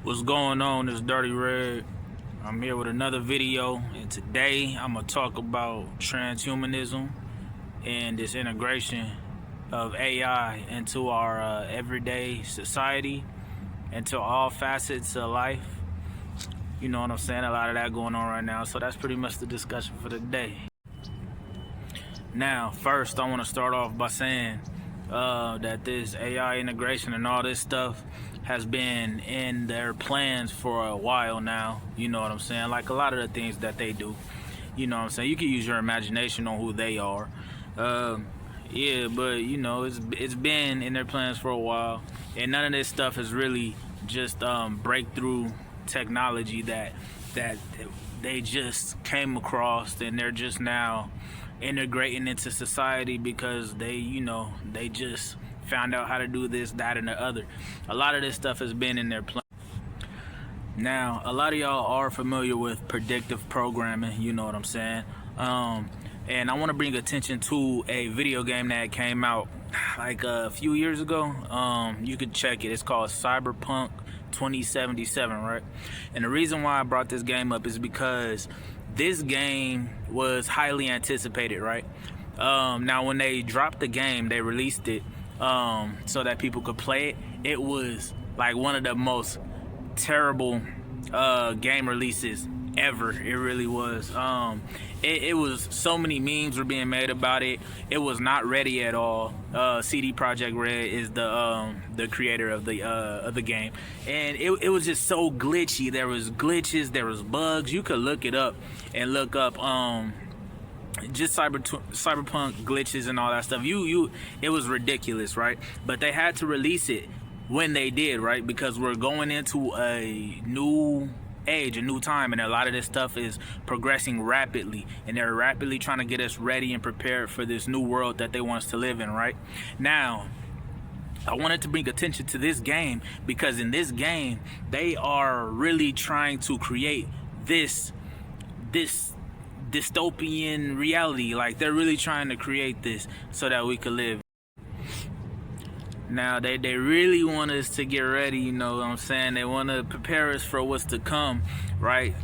What's going on? It's Dirty Red. I'm here with another video, and today I'm gonna talk about transhumanism and this integration of AI into our everyday society, into all facets of life. You know what I'm saying? A lot of that going on right now, so that's pretty much the discussion for the day. Now, first, I want to start off by saying that this AI integration and all this stuff has been in their plans for a while now. You know what I'm saying? Like a lot of the things that they do. You know what I'm saying? You can use your imagination on who they are. Yeah, but you know, it's been in their plans for a while, and none of this stuff is really just breakthrough technology that they just came across and they're just now integrating into society because they just found out how to do this, that, and the other. A lot of this stuff has been in their plan. Now, a lot of y'all are familiar with predictive programming, you know what I'm saying? And I want to bring attention to a video game that came out like a few years ago. You could check it. It's called Cyberpunk 2077, right? And the reason why I brought this game up is because this game was highly anticipated, right? Now, when they dropped the game, they released it so that people could play it. It was like one of the most terrible game releases ever. It really was. It was, so many memes were being made about it. It was not ready at all. CD Projekt Red is the creator of the game, and it was just so glitchy. There was glitches, there was bugs. You could look it up and look up just cyberpunk glitches and all that stuff. It was ridiculous, right? But they had to release it when they did, right? Because we're going into a new age, a new time, and a lot of this stuff is progressing rapidly, and they're rapidly trying to get us ready and prepared for this new world that they want us to live in. Right now, I wanted to bring attention to this game because in this game they are really trying to create this dystopian reality. Like, they're really trying to create this so that we could live. Now, they really want us to get ready, you know what I'm saying? They want to prepare us for what's to come, right?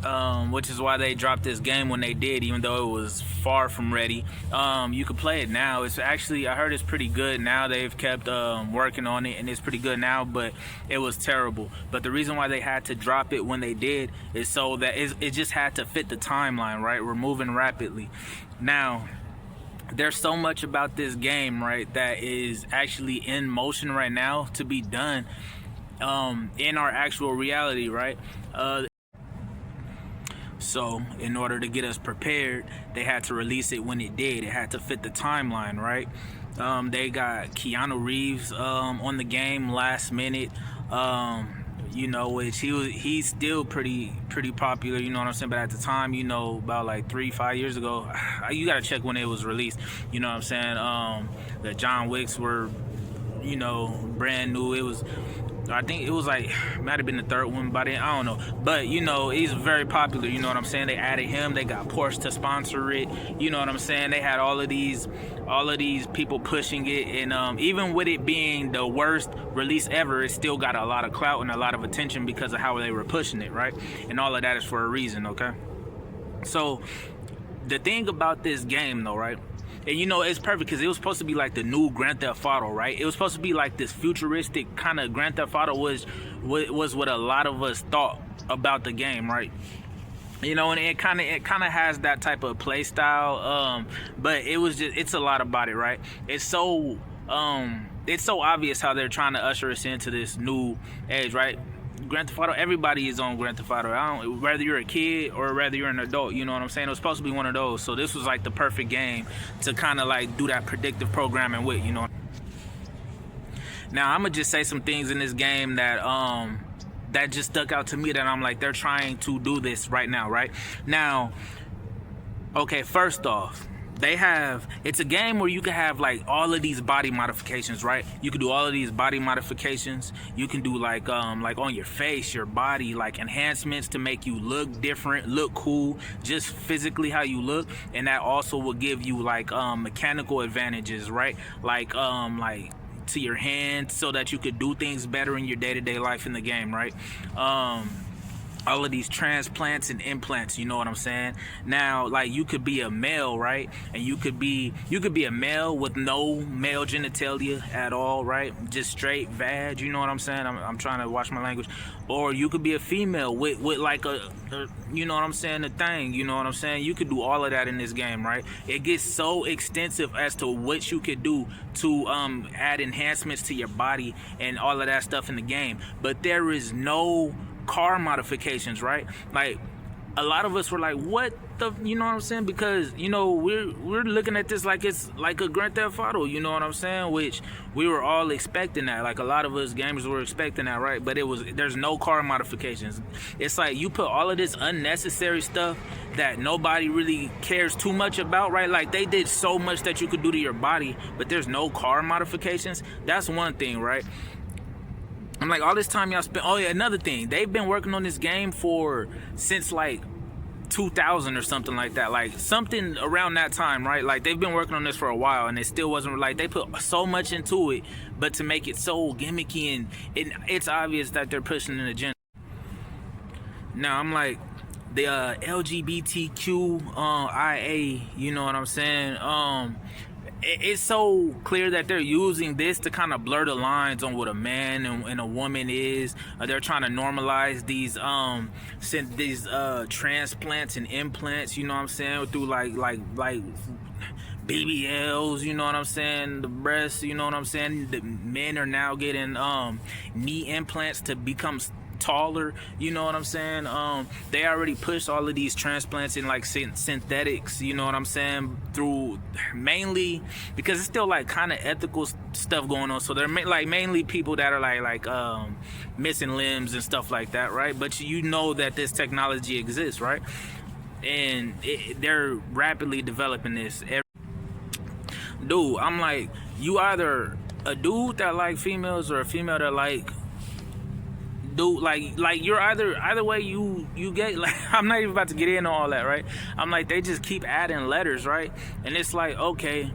Which is why they dropped this game when they did, even though it was far from ready. You can play it now. It's actually, I heard it's pretty good now. They've kept working on it, and it's pretty good now, but it was terrible. But the reason why they had to drop it when they did is so that it just had to fit the timeline, right? We're moving rapidly. Now, there's so much about this game, right, that is actually in motion right now to be done in our actual reality, right? So in order to get us prepared, they had to release it when it did. It had to fit the timeline, right? They got Keanu Reeves on the game last minute, you know, which he's still pretty popular, you know what I'm saying? But at the time, you know, about like 3-5 years ago, you gotta check when it was released, you know what I'm saying? The John Wicks were, you know, brand new. I think it was like, might have been the third one by then, I don't know. But, you know, he's very popular, you know what I'm saying? They added him, they got Porsche to sponsor it, you know what I'm saying? They had all of these people pushing it, and even with it being the worst release ever, it still got a lot of clout and a lot of attention because of how they were pushing it, right? And all of that is for a reason, okay? So, the thing about this game, though, right? And you know, it's perfect because it was supposed to be like the new Grand Theft Auto, right? It was supposed to be like this futuristic kind of Grand Theft Auto was what a lot of us thought about the game, right? You know, and it kind of has that type of play style, but it's a lot about it, right? It's so obvious how they're trying to usher us into this new age, right? Grand Theft Auto, everybody is on Grand Theft Auto. Whether you're a kid or whether you're an adult, you know what I'm saying? It was supposed to be one of those. So this was like the perfect game to kind of like do that predictive programming with, you know. Now, I'm gonna just say some things in this game that just stuck out to me, that I'm like, they're trying to do this right now, right? Now, okay, first off, it's a game where you can have like all of these body modifications, right? You can do all of these body modifications. You can do like on your face, your body, like enhancements to make you look different, look cool, just physically how you look. And that also will give you like mechanical advantages, right? Like to your hand so that you could do things better in your day-to-day life in the game, right? All of these transplants and implants, you know what I'm saying? Now, like, you could be a male, right? And you could be a male with no male genitalia at all, right? Just straight vag, you know what I'm saying? I'm trying to watch my language. Or you could be a female with like a you know what I'm saying, a thing, you know what I'm saying? You could do all of that in this game, right? It gets so extensive as to what you could do to add enhancements to your body and all of that stuff in the game. But there is no car modifications, right? Like, a lot of us were like, what the, you know what I'm saying? Because, you know, we're looking at this like it's like a Grand Theft Auto, you know what I'm saying? Which we were all expecting that. Like, a lot of us gamers were expecting that, right? But there's no car modifications. It's like you put all of this unnecessary stuff that nobody really cares too much about, right? Like, they did so much that you could do to your body, but there's no car modifications. That's one thing, right? I'm like, all this time y'all spent. Oh yeah, another thing, they've been working on this game since like 2000 or something like that, like something around that time, right? Like, they've been working on this for a while, and it still wasn't, like, they put so much into it, but to make it so gimmicky, and it's obvious that they're pushing an agenda. Now, I'm like, the LGBTQIA, you know what I'm saying? It's so clear that they're using this to kind of blur the lines on what a man and a woman is. They're trying to normalize these transplants and implants, you know what I'm saying, through like BBLs, you know what I'm saying, the breasts, you know what I'm saying. The men are now getting knee implants to become taller, you know what I'm saying. They already pushed all of these transplants in like synthetics, you know what I'm saying, through mainly because it's still like kind of ethical stuff going on. So they're like mainly people that are like missing limbs and stuff like that, right? But you know that this technology exists, right? And they're rapidly developing this. Dude, I'm like, you either a dude that like females or a female that like dude, like you're either way you get, like, I'm not even about to get into all that, right? I'm like, they just keep adding letters, right? And it's like, okay,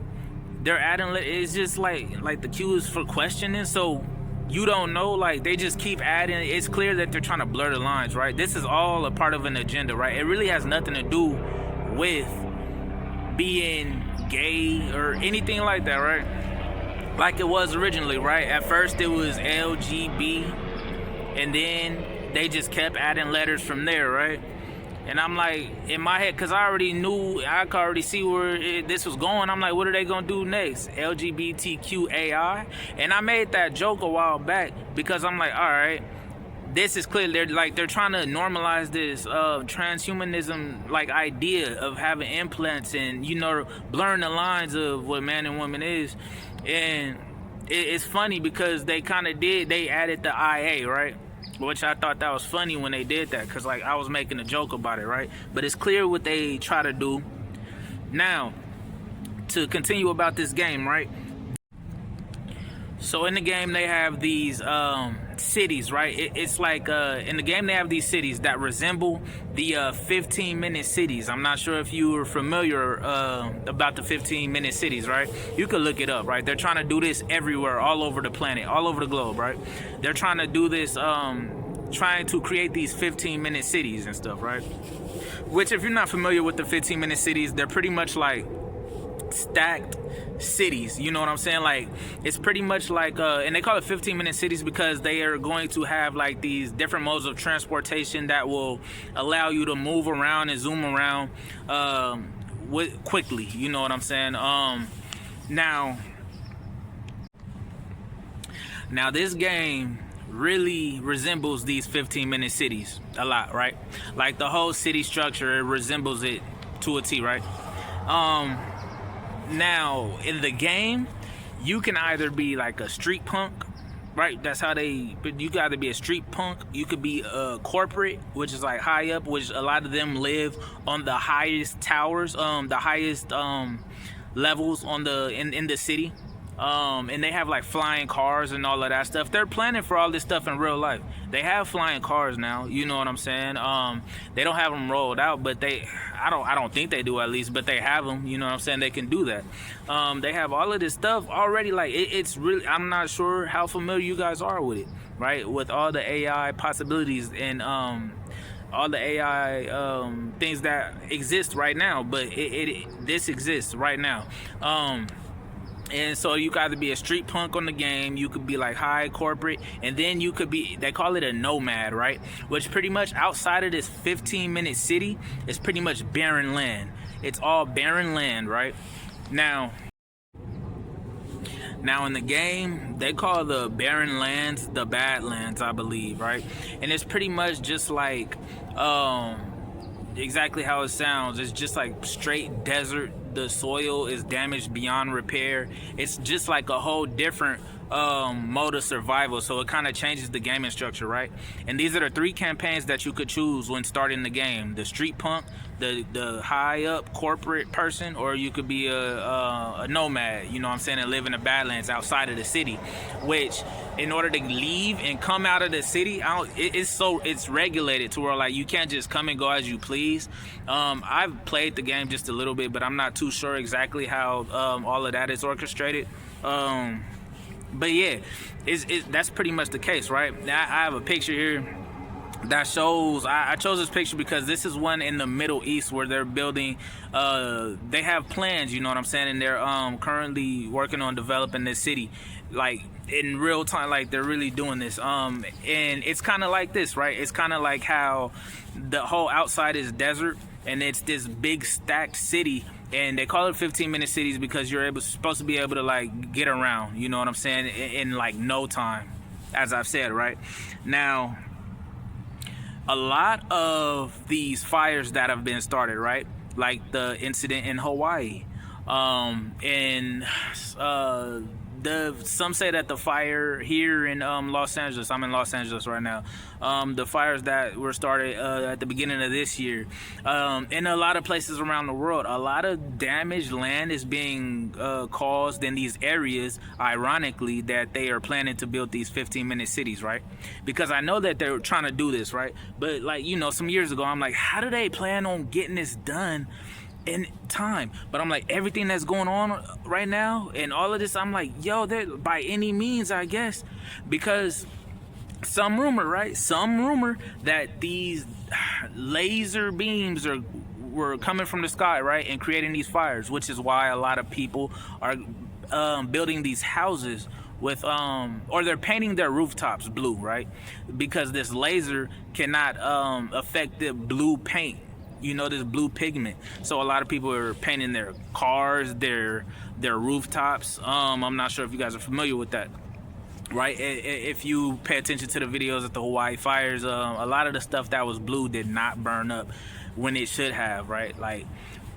they're adding it's just like the Q is for questioning, so you don't know, like, they just keep adding. It's clear that they're trying to blur the lines, right? This is all a part of an agenda, right? It really has nothing to do with being gay or anything like that, right? Like it was originally, right? At first it was LGB, and then they just kept adding letters from there, right? And I'm like, in my head, because I already knew, I could already see where this was going. I'm like, what are they going to do next? LGBTQAI? And I made that joke a while back because I'm like, all right, this is clear. They're trying to normalize this transhumanism like idea of having implants and, you know, blurring the lines of what man and woman is. And it's funny because they added the IA, right? Which I thought that was funny when they did that, because like I was making a joke about it, right? But it's clear what they try to do. Now, to continue about this game, right? So in the game they have these cities, right? It's like in the game they have these cities that resemble the 15-minute cities. I'm not sure if you are familiar about the 15-minute cities, right? You could look it up, right? They're trying to do this everywhere, all over the planet, all over the globe, right? They're trying to do this, trying to create these 15-minute cities and stuff, right? Which, if you're not familiar with the 15-minute cities, they're pretty much like stacked cities, you know what I'm saying? Like, it's pretty much like and they call it 15-minute cities because they are going to have like these different modes of transportation that will allow you to move around and zoom around quickly, you know what I'm saying? Now this game really resembles these 15-minute cities a lot, right? Like the whole city structure, it resembles it to a T, right? Now, in the game, you can either be like a street punk, right? That's how you could either be a street punk, you could be a corporate, which is like high up, which a lot of them live on the highest towers, the highest levels in the city. and they have like flying cars and all of that stuff. They're planning for all this stuff in real life. They have flying cars now, you know what I'm saying? They don't have them rolled out, but I don't think they do, at least, but they have them, you know what I'm saying? They can do that. They have all of this stuff already. Like it's really, I'm not sure how familiar you guys are with it, right? With all the AI possibilities and all the AI things that exist right now, but this exists right now. And so you could either be a street punk on the game, you could be like high corporate, and then you could be, they call it a nomad, right? Which pretty much outside of this 15-minute city is pretty much barren land. It's all barren land, right? Now in the game, they call the barren lands the Badlands, I believe, right? And it's pretty much just like exactly how it sounds. It's just like straight desert. The soil is damaged beyond repair. It's just like a whole different mode of survival, so it kind of changes the gaming structure, right? And these are the 3 campaigns that you could choose when starting the game: the street punk, the high up corporate person, or you could be a nomad, you know what I'm saying, and live in the Badlands outside of the city. Which, in order to leave and come out of the city, it's regulated to where like you can't just come and go as you please. I've played the game just a little bit, but I'm not too sure exactly how all of that is orchestrated. But yeah, that's pretty much the case, right? I have a picture here that shows, I chose this picture because this is one in the Middle East where they're building, they have plans, you know what I'm saying, and they're currently working on developing this city, like in real time, like they're really doing this. And it's kind of like this, right? It's kind of like how the whole outside is desert and it's this big stacked city, and they call it 15-minute cities because you're supposed to be able to like get around, you know what I'm saying, in like no time, as I've said, right? Now, a lot of these fires that have been started, right, like the incident in Hawaii, and some say that the fire here in Los Angeles, I'm in Los Angeles right now, the fires that were started at the beginning of this year, in a lot of places around the world, a lot of damaged land is being caused in these areas, ironically, that they are planning to build these 15-minute cities, right? Because I know that they're trying to do this, right? But like, you know, some years ago, I'm like, how do they plan on getting this done in time? But I'm like, everything that's going on right now and all of this, I'm like, yo, by any means, I guess, because some rumor that these laser beams were coming from the sky, right, and creating these fires, which is why a lot of people are building these houses with or they're painting their rooftops blue, right, because this laser cannot affect the blue paint, you know, this blue pigment. So a lot of people are painting their cars, their rooftops. I'm not sure if you guys are familiar with that, right? If you pay attention to the videos of the Hawaii fires, a lot of the stuff that was blue did not burn up when it should have, right? Like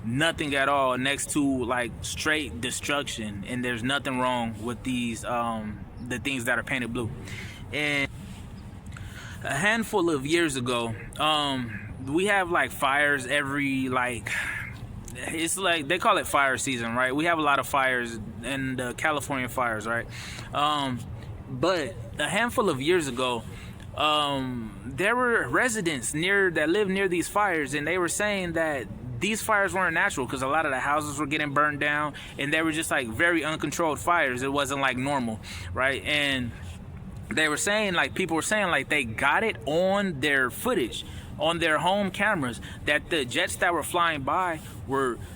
nothing at all, next to like straight destruction. And there's nothing wrong with these the things that are painted blue. And a handful of years ago, we have like fires every, like, it's like they call it fire season, right? We have a lot of fires in the California fires, right? But a handful of years ago, there were residents that lived near these fires, and they were saying that these fires weren't natural because a lot of the houses were getting burned down, and they were just like very uncontrolled fires. It wasn't like normal, right? And they were saying, like, people were saying like they got it on their footage, on their home cameras, that the jets that were flying by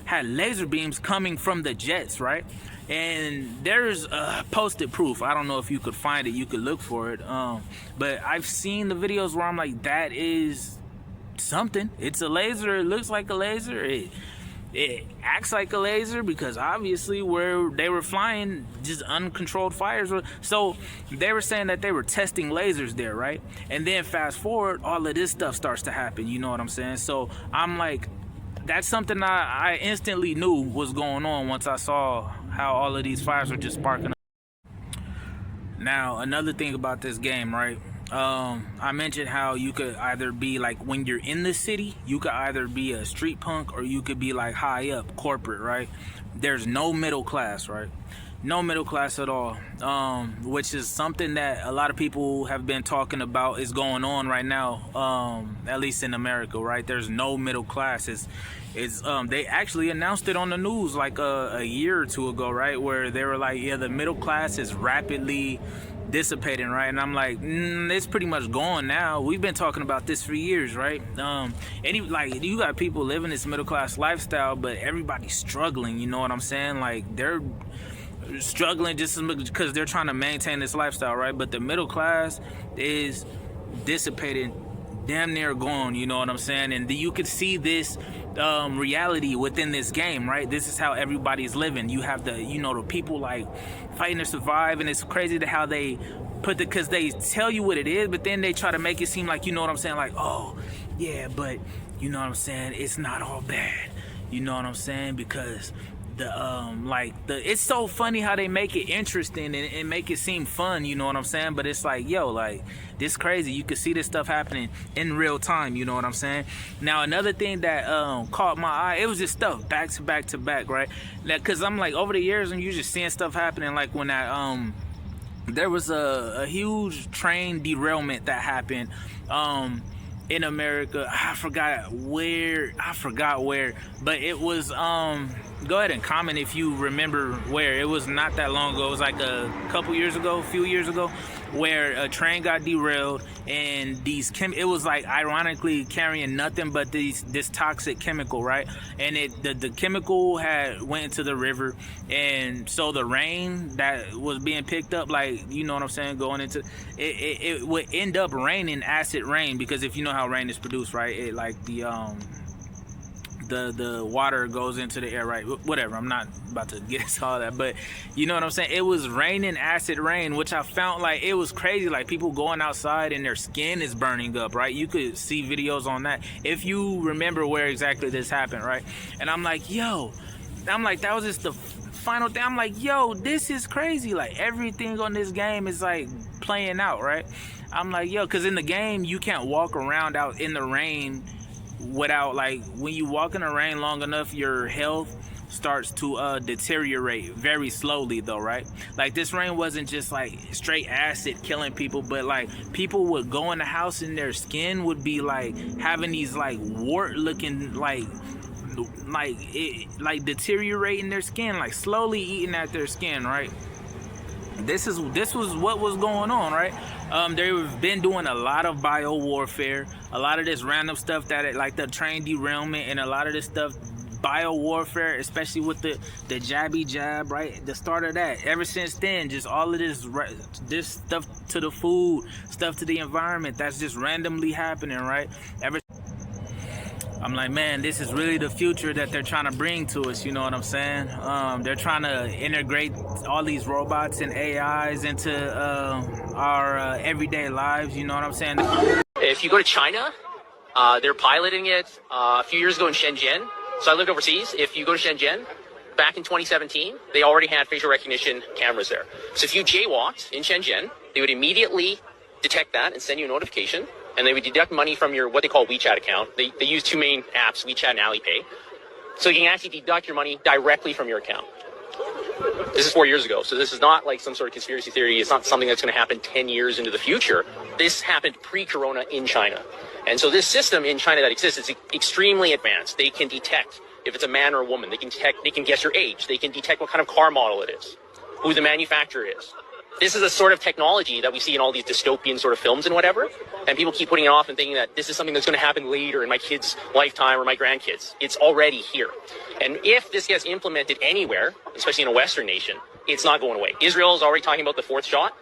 had laser beams coming from the jets, right? And there's posted proof. I don't know if you could find it, you could look for it, but I've seen the videos where I'm like, that is something. It's a laser, it looks like a laser, it acts like a laser, because obviously where they were flying, just uncontrolled fires. So they were saying that they were testing lasers there, right? And then fast forward, all of this stuff starts to happen, you know what I'm saying? So I'm like, that's something I instantly knew was going on once I saw how all of these fires were just sparking up. Now, another thing about this game, right? I mentioned how you could either be like, when you're in the city, you could either be a street punk or you could be like high up corporate, right? There's no middle class, right? no middle class at all, which is something that a lot of people have been talking about is going on right now, at least in America, right? There's no middle class. It's they actually announced it on the news like a year or two ago, right, where they were like, yeah, the middle class is rapidly dissipating, right? And I'm like, it's pretty much gone now. We've been talking about this for years, right? Like, you got people living this middle class lifestyle, but everybody's struggling, you know what I'm saying? Like, they're struggling just as much because they're trying to maintain this lifestyle, right? But the middle class is dissipating, damn near gone, you know what I'm saying? And you could see this reality within this game, right? This is how everybody's living. You have the, you know, the people like fighting to survive, and it's crazy to how they put because they tell you what it is, but then they try to make it seem like, you know what I'm saying, like, oh yeah, but you know what I'm saying, it's not all bad, you know what I'm saying? Because it's so funny how they make it interesting and make it seem fun, you know what I'm saying? But it's like, yo, like, this crazy. You could see this stuff happening in real time, you know what I'm saying? Now, another thing that caught my eye, it was just stuff back to back to back, right? Because I'm like, over the years, and you just seeing stuff happening, like when that there was a huge train derailment that happened in America. I forgot where, but it was go ahead and comment if you remember where. It was not that long ago. It was like a few years ago, where a train got derailed, and it was like ironically carrying nothing but this toxic chemical, right? And the chemical went into the river, and so the rain that was being picked up, like, you know what I'm saying, going into it would end up raining acid rain, because if you know how rain is produced, right, it like the water goes into the air, right? Whatever, I'm not about to get into all that, but you know what I'm saying? It was raining acid rain, which I found like it was crazy, like people going outside and their skin is burning up, right? You could see videos on that if you remember where exactly this happened, right? And I'm like, that was just the final thing. I'm like, yo, this is crazy. Like, everything on this game is like playing out, right? I'm like, yo, because in the game you can't walk around out in the rain without, like, when you walk in the rain long enough, your health starts to deteriorate very slowly, though, right? Like, this rain wasn't just like straight acid killing people, but like people would go in the house and their skin would be like having these like wart looking like deteriorating their skin, like slowly eating at their skin, right? This was what was going on, right? They've been doing a lot of bio warfare, a lot of this random stuff like the train derailment, and a lot of this stuff bio warfare, especially with the jabby jab, right? The start of that. Ever since then, just all of this stuff to the food, stuff to the environment, that's just randomly happening, right? I'm like, man, this is really the future that they're trying to bring to us, you know what I'm saying? They're trying to integrate all these robots and AIs into our everyday lives, you know what I'm saying? If you go to China, they're piloting it a few years ago in Shenzhen. So I lived overseas. If you go to Shenzhen, back in 2017, they already had facial recognition cameras there. So if you jaywalked in Shenzhen, they would immediately detect that and send you a notification. And they would deduct money from your, what they call WeChat account. They use two main apps, WeChat and Alipay. So you can actually deduct your money directly from your account. This is 4 years ago. So this is not like some sort of conspiracy theory. It's not something that's going to happen 10 years into the future. This happened pre-corona in China. And so this system in China that exists is extremely advanced. They can detect if it's a man or a woman. They can guess your age. They can detect what kind of car model it is, who the manufacturer is. This is a sort of technology that we see in all these dystopian sort of films and whatever, and people keep putting it off and thinking that this is something that's going to happen later in my kid's lifetime or my grandkids. It's already here. And if this gets implemented anywhere, especially in a Western nation, it's not going away. Israel is already talking about the fourth shot.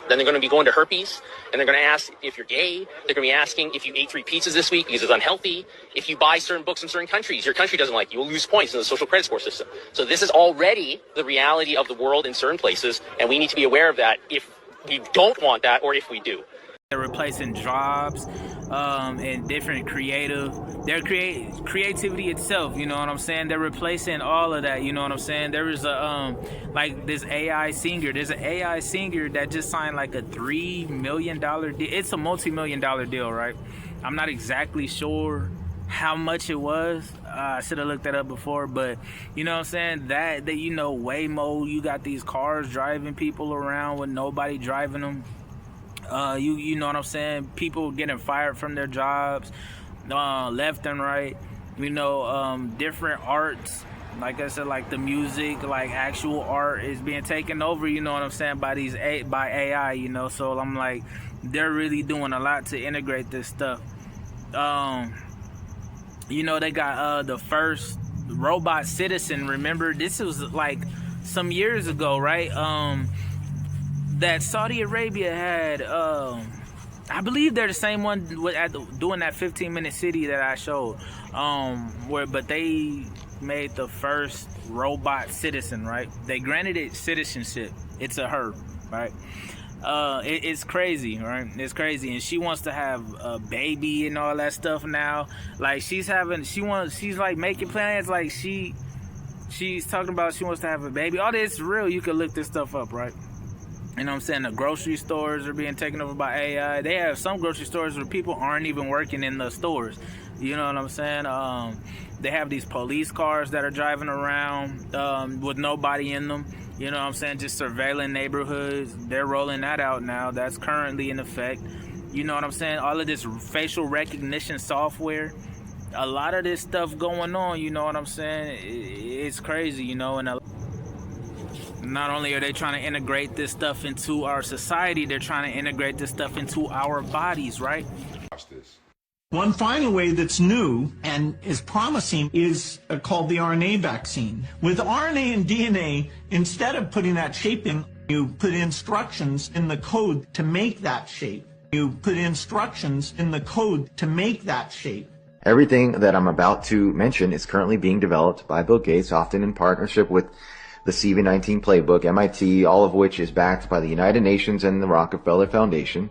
Then they're going to be going to herpes, and they're going to ask if you're gay. They're going to be asking if you ate 3 pizzas this week because it's unhealthy. If you buy certain books from certain countries, your country doesn't like you. You'll lose points in the social credit score system. So this is already the reality of the world in certain places, and we need to be aware of that if we don't want that or if we do. They're replacing jobs and different creativity itself, you know what I'm saying? They're replacing all of that, you know what I'm saying? There is a like this AI singer. There's an AI singer that just signed like a $3 million deal. It's a multi-million-dollar deal, right? I'm not exactly sure how much it was. I should have looked that up before, but you know what I'm saying, that you know, Waymo, you got these cars driving people around with nobody driving them. You know what I'm saying, people getting fired from their jobs left and right. You know, different arts, like I said, like the music, like actual art is being taken over, you know what I'm saying, by by AI, you know. So I'm like, they're really doing a lot to integrate this stuff. You know, they got the first robot citizen. Remember, this was like some years ago, right? That Saudi Arabia had, I believe they're the same one doing that 15-minute city that I showed, but they made the first robot citizen, right? They granted it citizenship. It's a her, right? It's crazy, right? It's crazy, and she wants to have a baby and all that stuff now. Like she's like making plans. Like she's talking about she wants to have a baby. All this is real. You can look this stuff up, right? You know what I'm saying? The grocery stores are being taken over by AI. They have some grocery stores where people aren't even working in the stores. You know what I'm saying? They have these police cars that are driving around with nobody in them. You know what I'm saying? Just surveilling neighborhoods. They're rolling that out now. That's currently in effect. You know what I'm saying? All of this facial recognition software. A lot of this stuff going on, you know what I'm saying? It's crazy, you know, and not only are they trying to integrate this stuff into our society, they're trying to integrate this stuff into our bodies, right? Watch this. One final way that's new and is promising is called the RNA vaccine. With RNA and DNA, instead of putting that shape in, you put instructions in the code to make that shape. You put instructions in the code to make that shape. Everything that I'm about to mention is currently being developed by Bill Gates, often in partnership with the CV-19 Playbook, MIT, all of which is backed by the United Nations and the Rockefeller Foundation.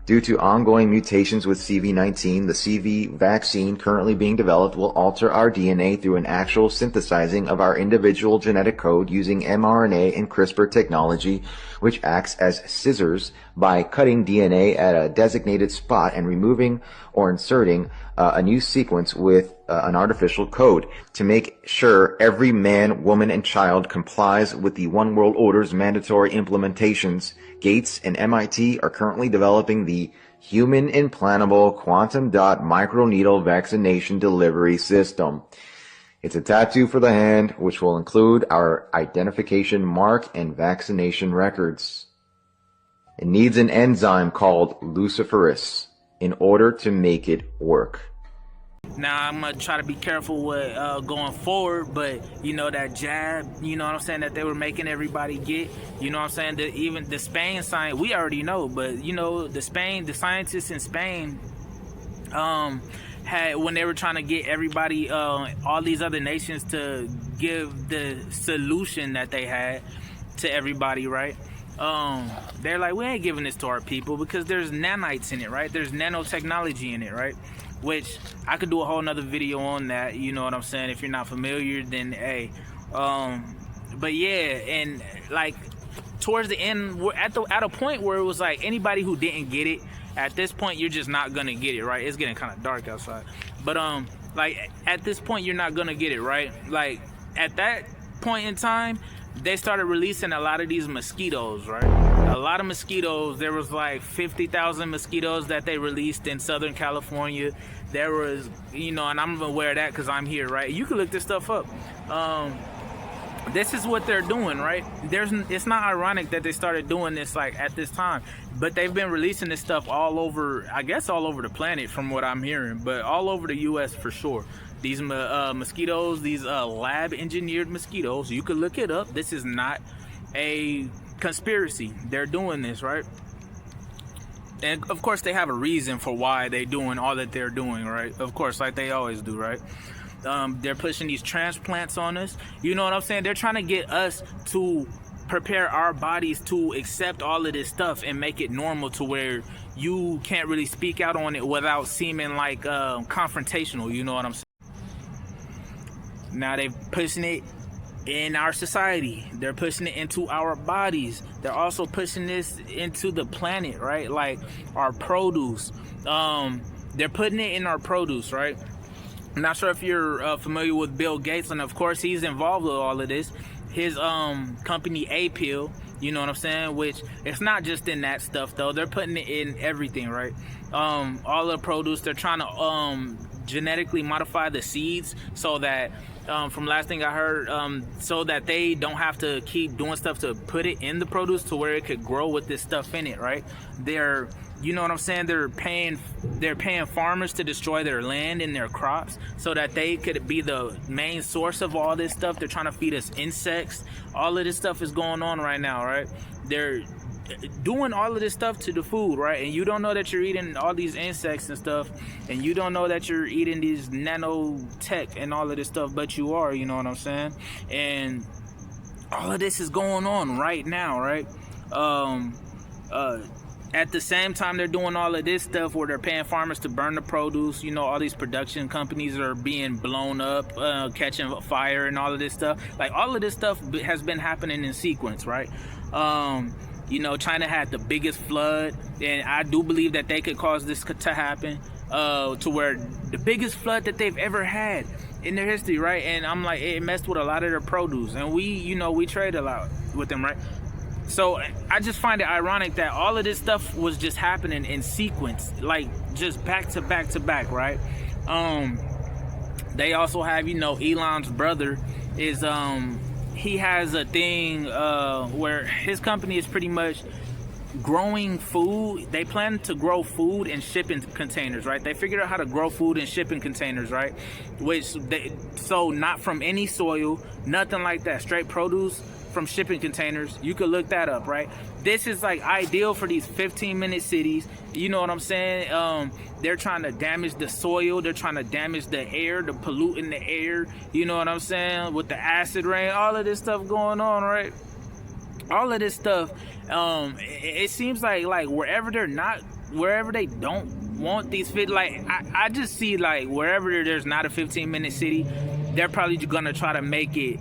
Due to ongoing mutations with CV-19, the CV vaccine currently being developed will alter our DNA through an actual synthesizing of our individual genetic code using mRNA and CRISPR technology, which acts as scissors by cutting DNA at a designated spot and removing or inserting a new sequence with an artificial code to make sure every man, woman, and child complies with the One World Order's mandatory implementations. Gates and MIT are currently developing the Human Implantable Quantum Dot Microneedle Vaccination Delivery System. It's a tattoo for the hand, which will include our identification mark and vaccination records. It needs an enzyme called luciferase in order to make it work. Now, I'm going to try to be careful with going forward, but, you know, that jab, you know what I'm saying, that they were making everybody get, you know what I'm saying, even the Spain science, we already know, but, you know, the scientists in Spain had, when they were trying to get everybody, all these other nations to give the solution that they had to everybody, right? They're like, we ain't giving this to our people because there's nanites in it, right? There's nanotechnology in it, right? Which I could do a whole nother video on that, you know what I'm saying? If you're not familiar, then hey. But yeah, and like towards the end, we're at a point where it was like anybody who didn't get it, at this point you're just not gonna get it, right? It's getting kind of dark outside, but like at this point you're not gonna get it, right? Like at that point in time, they started releasing a lot of these mosquitoes, right? A lot of mosquitoes. There was like 50,000 mosquitoes that they released in Southern California. There was, you know, and I'm aware of that because I'm here, right? You can look this stuff up. This is what they're doing, right? It's not ironic that they started doing this like at this time, but they've been releasing this stuff all over, I guess all over the planet from what I'm hearing, but all over the US for sure. These mosquitoes, these lab engineered mosquitoes, you could look it up. This is not a conspiracy. They're doing this, right? And of course they have a reason for why they're doing all that they're doing, right? Of course, like they always do, right? They're pushing these transplants on us. You know what I'm saying? They're trying to get us to prepare our bodies to accept all of this stuff and make it normal to where you can't really speak out on it without seeming like confrontational. You know what I'm saying? Now they're pushing it in our society. They're pushing it into our bodies. They're also pushing this into the planet, right? Like our produce. They're putting it in our produce, right? I'm not sure if you're familiar with Bill Gates, and of course he's involved with all of this. His company A-Pill, you know what I'm saying? Which it's not just in that stuff though. They're putting it in everything, right? All the produce, they're trying to genetically modify the seeds so that from last thing I heard, so that they don't have to keep doing stuff to put it in the produce to where it could grow with this stuff in it, right? They're, you know what I'm saying? They're paying farmers to destroy their land and their crops so that they could be the main source of all this stuff. They're trying to feed us insects. All of this stuff is going on right now, right? They're doing all of this stuff to the food, right? And you don't know that you're eating all these insects and stuff, and you don't know that you're eating these nanotech and all of this stuff, but you are, you know what I'm saying? And all of this is going on right now, right? At the same time they're doing all of this stuff where they're paying farmers to burn the produce, you know, all these production companies are being blown up, catching fire and all of this stuff. Like, all of this stuff has been happening in sequence, right? You know, China had the biggest flood, and I do believe that they could cause this to happen, to where the biggest flood that they've ever had in their history, right? And I'm like, it messed with a lot of their produce, and we, you know, we trade a lot with them, right? So I just find it ironic that all of this stuff was just happening in sequence, like just back to back to back, right? They also have, you know, Elon's brother is he has a thing where his company is pretty much growing food. They plan to grow food in shipping containers, right? They figured out how to grow food in shipping containers, right? So not from any soil, nothing like that, straight produce from shipping containers. You could look that up, right? This is like ideal for these 15-minute cities. You know what I'm saying? They're trying to damage the soil. They're trying to damage the air, the pollute in the air. You know what I'm saying? With the acid rain, all of this stuff going on, right? All of this stuff. It seems like wherever they don't want these I just see like wherever there's not a 15-minute city, they're probably gonna try to make it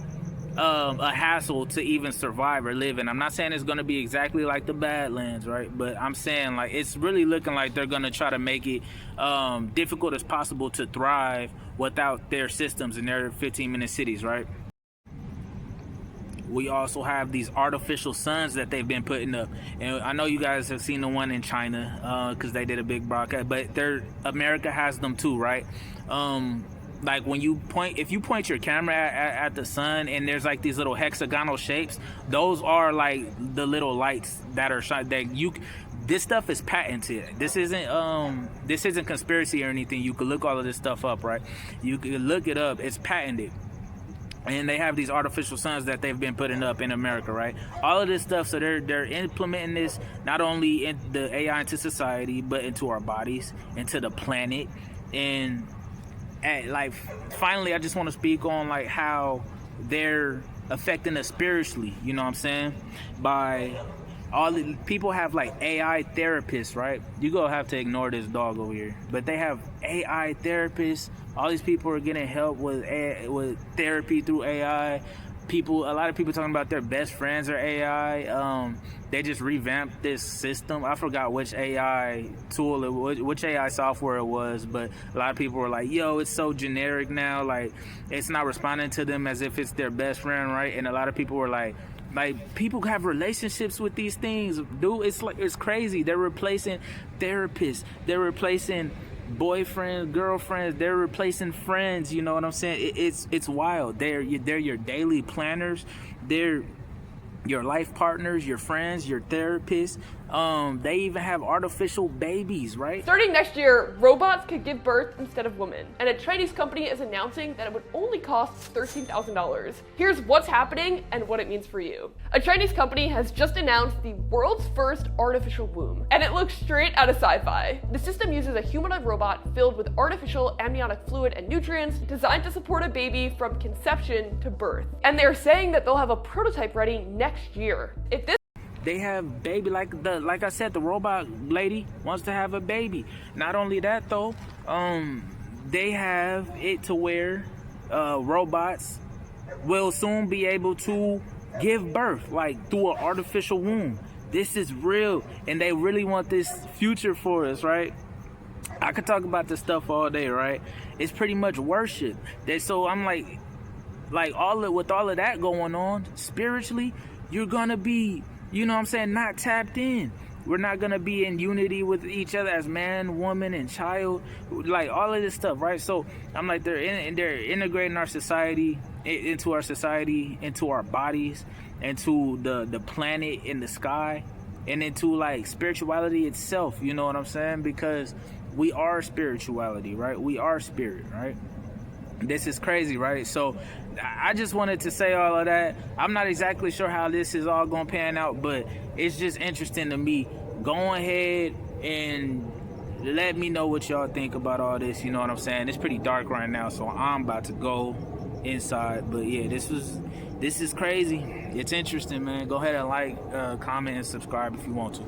a hassle to even survive or live in. I'm not saying it's going to be exactly like the Badlands, right? But I'm saying like it's really looking like they're going to try to make it difficult as possible to thrive without their systems in their 15-minute cities, right? We also have these artificial suns that they've been putting up, and I know you guys have seen the one in China because they did a big broadcast, but America has them too, right? Like if you point your camera at the sun and there's like these little hexagonal shapes, those are like the little lights that are shot. This stuff is patented. This isn't conspiracy or anything. You could look all of this stuff up, right? You could look it up. It's patented. And they have these artificial suns that they've been putting up in America, right? All of this stuff, so they're implementing this not only in the AI into society, but into our bodies, into the planet. And like, finally, I just want to speak on like how they're affecting us spiritually. You know what I'm saying? By all the people have like AI therapists, right? You gonna have to ignore this dog over here, but they have AI therapists. All these people are getting help with therapy through AI. A lot of people talking about their best friends are AI. They just revamped this system. I forgot which AI tool which AI software it was, but a lot of people were like, yo, it's so generic now, like it's not responding to them as if it's their best friend, right? And a lot of people were like people have relationships with these things, dude. It's crazy. They're replacing therapists, they're replacing boyfriends, girlfriends, they're replacing friends. You know what I'm saying? It's wild. They're your daily planners, they're your life partners, your friends, your therapists. They even have artificial babies, right? Starting next year, robots could give birth instead of women, and a Chinese company is announcing that it would only cost $13,000. Here's what's happening and what it means for you. A Chinese company has just announced the world's first artificial womb, and it looks straight out of sci-fi. The system uses a humanoid robot filled with artificial amniotic fluid and nutrients designed to support a baby from conception to birth. And they're saying that they'll have a prototype ready next year. If this They have baby, like I said, the robot lady wants to have a baby. Not only that though, they have it to where robots will soon be able to give birth, like through an artificial womb. This is real, and they really want this future for us, right? I could talk about this stuff all day, right? It's pretty much worship. So I'm like with all of that going on, spiritually, you're gonna be, you know what I'm saying, not tapped in. We're not gonna be in unity with each other as man, woman, and child, like all of this stuff, right? So I'm like, they're integrating our society into our bodies, into the planet in the sky, and into like spirituality itself. You know what I'm saying? Because we are spirituality, right? We are spirit, right? This is crazy, right? So I just wanted to say all of that. I'm not exactly sure how this is all going to pan out, but it's just interesting to me. Go ahead and let me know what y'all think about all this. You know what I'm saying? It's pretty dark right now, so I'm about to go inside. But yeah, this is crazy. It's interesting, man. Go ahead and like, comment, and subscribe if you want to.